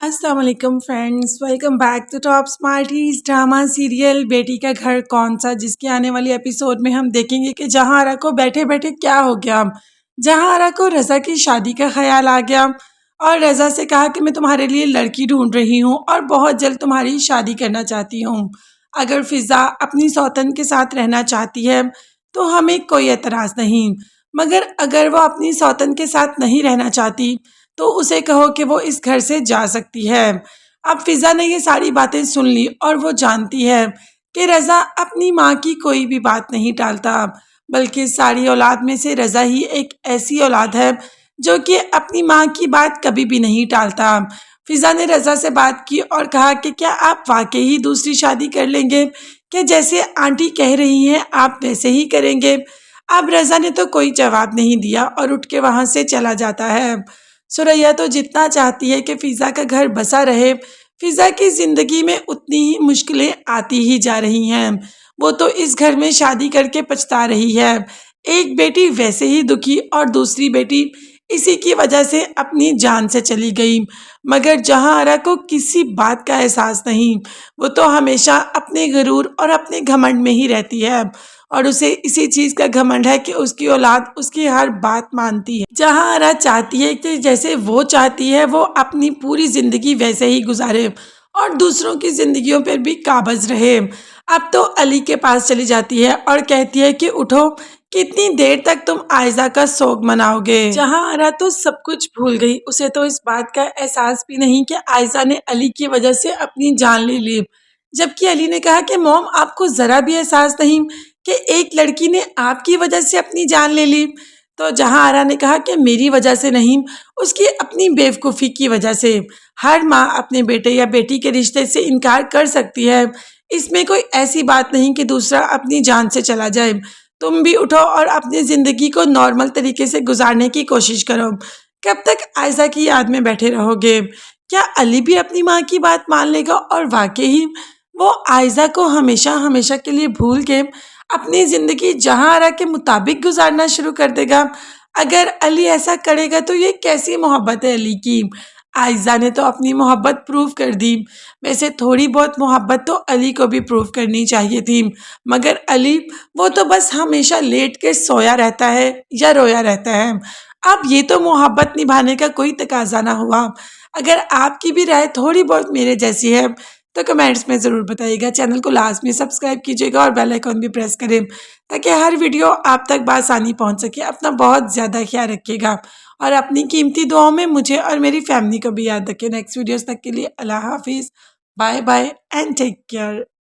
अस्सलाम वालेकुम friends, welcome back to Top Smarties drama serial Beti Ka घर कौन सा, जिसके आने वाली एपिसोड में हम देखेंगे कि जहां को बैठे बैठे क्या हो गया। जहां को रज़ा की शादी का ख्याल आ गया और रज़ा से कहा कि मैं तुम्हारे लिए लड़की ढूंढ रही हूँ और बहुत जल्द तुम्हारी शादी करना चाहती हूँ। अगर फिज़ा अपनी सौतन के साथ रहना चाहती है तो हमें कोई एतराज़ नहीं, मगर अगर वो अपनी सौतन के साथ नहीं रहना चाहती तो उसे कहो कि वो इस घर से जा सकती है। अब फिज़ा ने ये सारी बातें सुन ली और वो जानती है कि रज़ा अपनी माँ की कोई भी बात नहीं टालता, बल्कि सारी औलाद में से रज़ा ही एक ऐसी औलाद है जो कि अपनी माँ की बात कभी भी नहीं टालता। फिज़ा ने रज़ा से बात की और कहा कि क्या आप वाकई ही दूसरी शादी कर लेंगे? क्या जैसे आंटी कह रही हैं आप वैसे ही करेंगे? अब रज़ा ने तो कोई जवाब नहीं दिया और उठ के वहाँ से चला जाता है। सुरैया तो जितना चाहती है कि फ़िज़ा का घर बसा रहे, फ़िज़ा की ज़िंदगी में उतनी ही मुश्किलें आती ही जा रही हैं। वो तो इस घर में शादी करके पछता रही है। एक बेटी वैसे ही दुखी और दूसरी बेटी इसी की वजह से अपनी जान से चली गई, मगर जहांआरा को किसी बात का एहसास नहीं। वो तो हमेशा अपने गुरूर और अपने घमंड में ही रहती है और उसे इसी चीज़ का घमंड है कि उसकी औलाद उसकी हर बात मानती है। जहांआरा चाहती है कि जैसे वो चाहती है वो अपनी पूरी ज़िंदगी वैसे ही गुजारे और दूसरों की ज़िंदगियों पर भी काबज़ रहे। अब तो अली के पास चली जाती है और कहती है कि उठो, कितनी देर तक तुम आयजा का सोग मनाओगे। जहांआरा तो सब कुछ भूल गई, उसे तो इस बात का एहसास भी नहीं कि आयजा ने अली की वजह से अपनी जान ले ली, जबकि अली ने कहा कि मॉम आपको ज़रा भी एहसास नहीं कि एक लड़की ने आपकी वजह से अपनी जान ले ली। तो जहांआरा ने कहा कि मेरी वजह से नहीं, उसकी अपनी बेवकूफ़ी की वजह से। हर माँ अपने बेटे या बेटी के रिश्ते से इनकार कर सकती है, इसमें कोई ऐसी बात नहीं कि दूसरा अपनी जान से चला जाए। तुम भी उठो और अपनी ज़िंदगी को नॉर्मल तरीके से गुजारने की कोशिश करो। कब तक आयशा की याद में बैठे रहोगे? क्या अली भी अपनी माँ की बात मान लेगा और वाकई ही वो आयशा को हमेशा हमेशा के लिए भूल के अपनी ज़िंदगी जहांआरा के मुताबिक गुजारना शुरू कर देगा? अगर अली ऐसा करेगा तो ये कैसी मोहब्बत है अली की? आयशा ने तो अपनी मोहब्बत प्रूव कर दी, वैसे थोड़ी बहुत मोहब्बत तो अली को भी प्रूव करनी चाहिए थी, मगर अली वो तो बस हमेशा लेट के सोया रहता है या रोया रहता है। अब ये तो मोहब्बत निभाने का कोई तकाजा ना हुआ। अगर आपकी भी राय थोड़ी बहुत मेरे जैसी है तो कमेंट्स में ज़रूर बताइएगा। चैनल को लास्ट में सब्सक्राइब कीजिएगा और बेल आइकन भी प्रेस करें ताकि हर वीडियो आप तक बआसानी पहुंच सके। अपना बहुत ज़्यादा ख्याल रखिएगा और अपनी कीमती दुआओं में मुझे और मेरी फैमिली को भी याद रखें। नेक्स्ट वीडियोस तक के लिए अल्लाह हाफिज़, bye bye and take care.